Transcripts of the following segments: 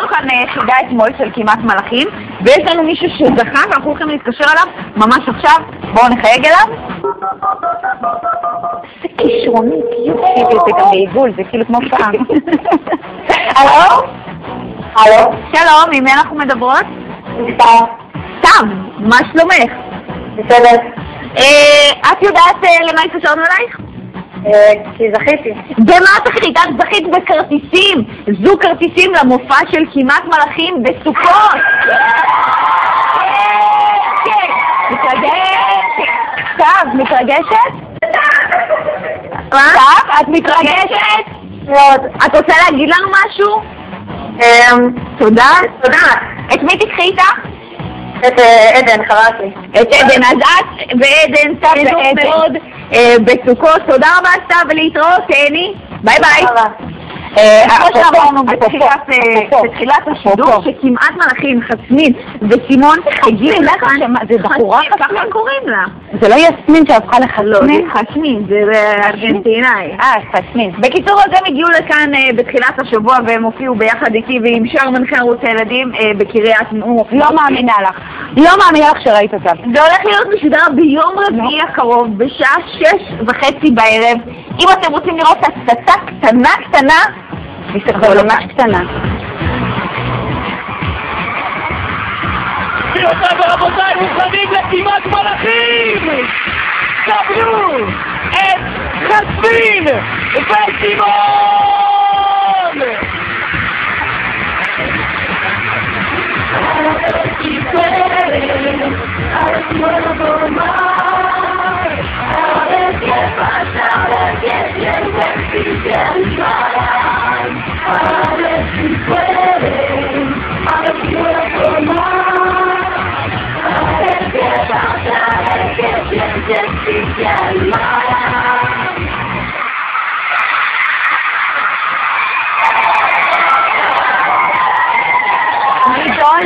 כאן חידה אתמול של כמעט מלאכים, ויש לנו מישהו שזכה ואנחנו הולכים להתקשר אליו ממש עכשיו. בואו נחייג אליו. זה כישרונית, יופי, זה גם בעיגול, זה כאילו כמו פעם. הלו? הלו? שלום, עם מי אנחנו מדברות? סתם, מה שלומך? בסדר. את יודעת למה התקשרנו אלייך? כי זכיתי. במה זכית? את זכית בכרטיסים. זו כרטיסים למופע של כמעט מלאכים בסוכות. סתיו, מתרגשת? סתיו, את מתרגשת? מאוד. את רוצה להגיד לנו משהו? תודה. תודה. את מי תקחי איתך? את עדן, חרסי. את עדן, אז את ועדן תהנו מאוד בסוכות. תודה רבה סתיו ולהתראות, תהני. ביי ביי. כמו שאמרנו בתחילת השידור שכמעט מלאכים, חסמין וסימון הגיעו לכאן. זה בחורה חסמין, ככה קוראים לה. זה לא יסמין שהפכה לחסמין? לא, זה חסמין, זה ארגנטינאי. חסמין. בקיצור, אז הם הגיעו לכאן בתחילת השבוע והם הופיעו ביחד איתי ועם שאר מנחי ערוץ הילדים בקריית נו. לא מאמינה לך. לא מאמינה לך שראית אותם. זה הולך להיות משודר ביום רביעי הקרוב בשעה 6:30 בערב. אם אתם רוצים לראות הצצה קטנה, זה ממש קטנה. גבירותיי ורבותיי, מוכנים לכמעט מלאכים! קבלו את חסמין וסימון!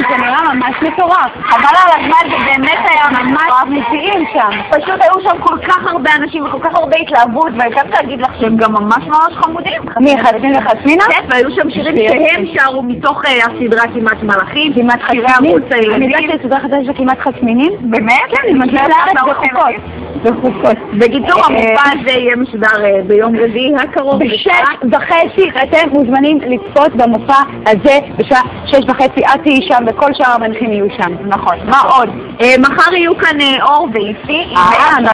זה נראה ממש מטורף. חבל על הזמן, זה באמת היה ממש מציעים שם. פשוט היו שם כל כך הרבה אנשים וכל כך הרבה התלהבות, ואני חייבת להגיד לך שהם גם ממש חמודים. מי, חסמין וחסמינה? כן, והיו שם שירים שהם שרו מתוך הסדרה כמעט מלאכים. כמעט חסמינים? אני יודעת שהסדרה חדשה של כמעט חסמינים? באמת? כן, אני מגיעה לארץ בחופות. בקיצור, המופע הזה יהיה משודר ביום רביעי הקרוב. ב6:30 אתם מוזמנים לצפות במופע הזה בשעה 6:30. את תהיי שם וכל שאר המנחים יהיו שם. נכון. מה עוד? מחר יהיו כאן אור ואיפי.